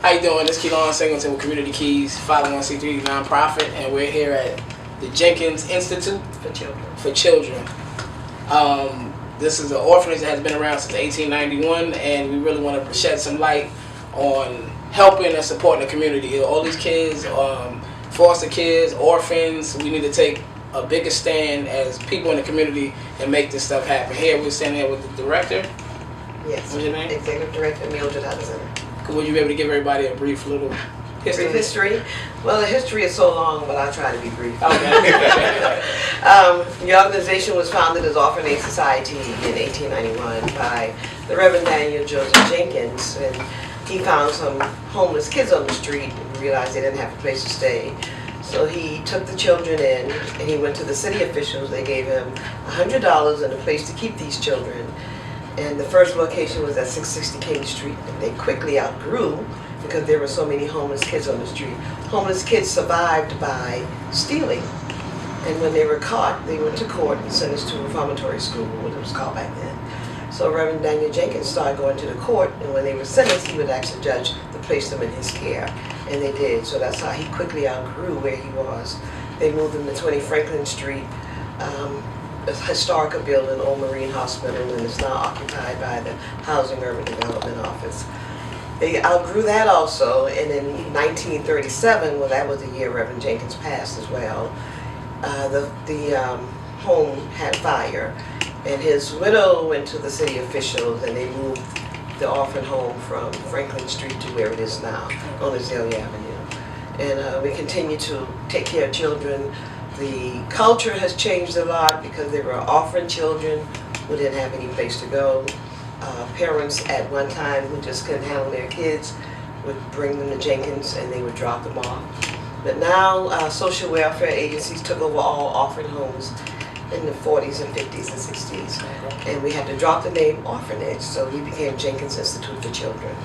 How you doing? This is Keelan Singleton with Community Keys, 501c3 nonprofit, and we're here at the Jenkins Institute for Children. This is an orphanage that has been around since 1891, and we really want to shed some light on helping and supporting the community. All these kids, foster kids, orphans, we need to take a bigger stand as people in the community and make this stuff happen. Here we're standing here with the director. Yes. What's your name? Executive Director, Mildred Hudson. Would you be able to give everybody a brief little history? Brief history? Well, the history is so long, but I'll try to be brief. Okay. The organization was founded as Orphan Aid Society in 1891 by the Reverend Daniel Joseph Jenkins, and he found some homeless kids on the street and realized they didn't have a place to stay. So he took the children in, and he went to the city officials. They gave him $100 and a place to keep these children. And the first location was at 660 King Street, and they quickly outgrew because there were so many homeless kids on the street. Homeless kids survived by stealing, and when they were caught, they went to court and sentenced to reformatory school, what it was called back then. So Reverend Daniel Jenkins started going to the court, and when they were sentenced, he would ask the judge to place them in his care, and they did. So that's how he quickly outgrew where he was. They moved him to 20 Franklin Street, a historical building, Old Marine Hospital, and it's now occupied by the Housing Urban Development Office. They outgrew that also, and in 1937, well, that was the year Reverend Jenkins passed as well, the home had fire, and his widow went to the city officials, and they moved the orphan home from Franklin Street to where it is now, on Azalea Avenue. And we continue to take care of children. The culture has changed a lot because there were orphan children who didn't have any place to go. Parents at one time who just couldn't handle their kids would bring them to Jenkins and they would drop them off. But now social welfare agencies took over all orphan homes in the 40s and 50s and 60s. And we had to drop the name orphanage, so we became Jenkins Institute for Children.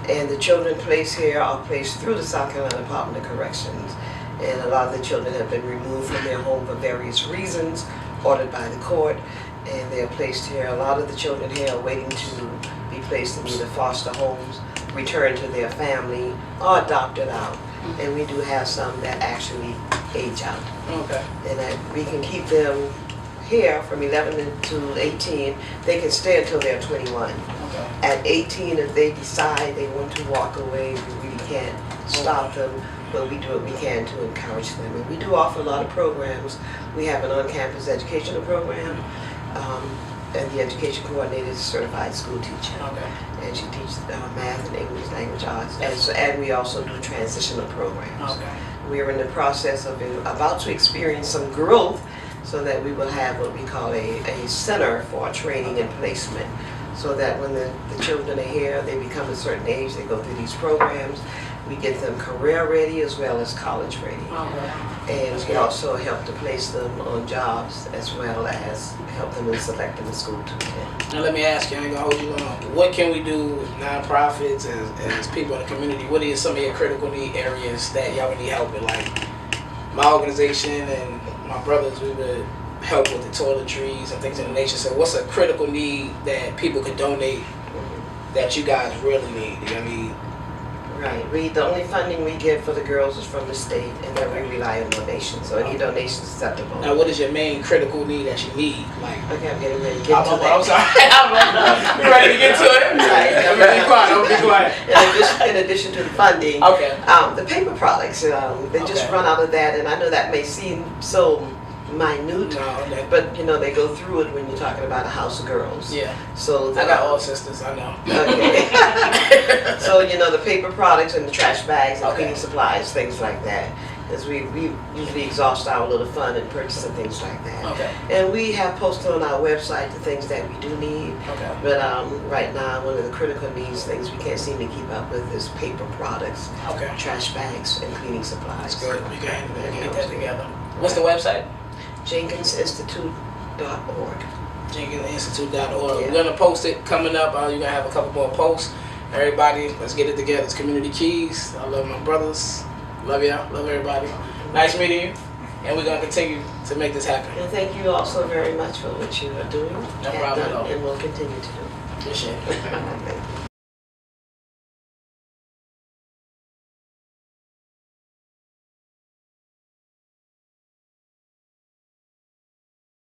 And the children placed here are placed through the South Carolina Department of Corrections. And a lot of the children have been removed from their home for various reasons, ordered by the court, and they are placed here. A lot of the children here are waiting to be placed in either foster homes, return to their family, or adopted out. And we do have some that actually age out. Okay. And we can keep them here from 11 to 18. They can stay until they're 21. Okay. At 18, if they decide they want to walk away, we really can't stop them. But we do what we can to encourage them. And we do offer a lot of programs. We have an on-campus educational program, and the education coordinator is a certified school teacher. Okay. And she teaches math and English language arts. And we also do transitional programs. Okay. We are in the process of about to experience some growth so that we will have what we call a center for training and placement. So that when the children are here, they become a certain age, they go through these programs. We get them career ready as well as college ready. And we also help to place them on jobs as well as help them in selecting the school to attend. Now let me ask you, I ain't gonna hold you long. What can we do with nonprofits as people in the community? What are some of your critical need areas that y'all would need help with? Like my organization and my brothers, we would help with the toiletries and things of the nature. So what's a critical need that people could donate that you guys really need? Do you need? Right. The only funding we get for the girls is from the state, and then we rely on donations. So any donations acceptable. Now, what is your main critical need that you need? Like, Okay, I'm getting ready to get to that. I'm sorry. You ready to get to it? Right. I'm gonna be quiet. I'm gonna be quiet. In addition to the funding, Okay. the paper products, they just run out of that, and I know that may seem so minute, No, but you know they go through it when you're talking about a house of girls. yeah. So I got all sisters. I know. Okay. So you know the paper products and the trash bags and Okay. cleaning supplies, things like that. Because we usually exhaust our little fund and purchasing things like that. Okay. And we have posted on our website the things that we do need. Okay. But right now, one of the critical needs things we can't seem to keep up with is paper products, Okay. trash bags, and cleaning supplies. That's good. We can get that together. What's the website? JenkinsInstitute.org. JenkinsInstitute.org. Yeah. We're gonna post it coming up. You're gonna have a couple more posts. Everybody, let's get it together. It's Community Keys. I love my brothers. Love y'all. Love everybody. Nice meeting you. And we're gonna continue to make this happen. And thank you also very much for what you are doing. No problem at all. And will continue to do. Appreciate it.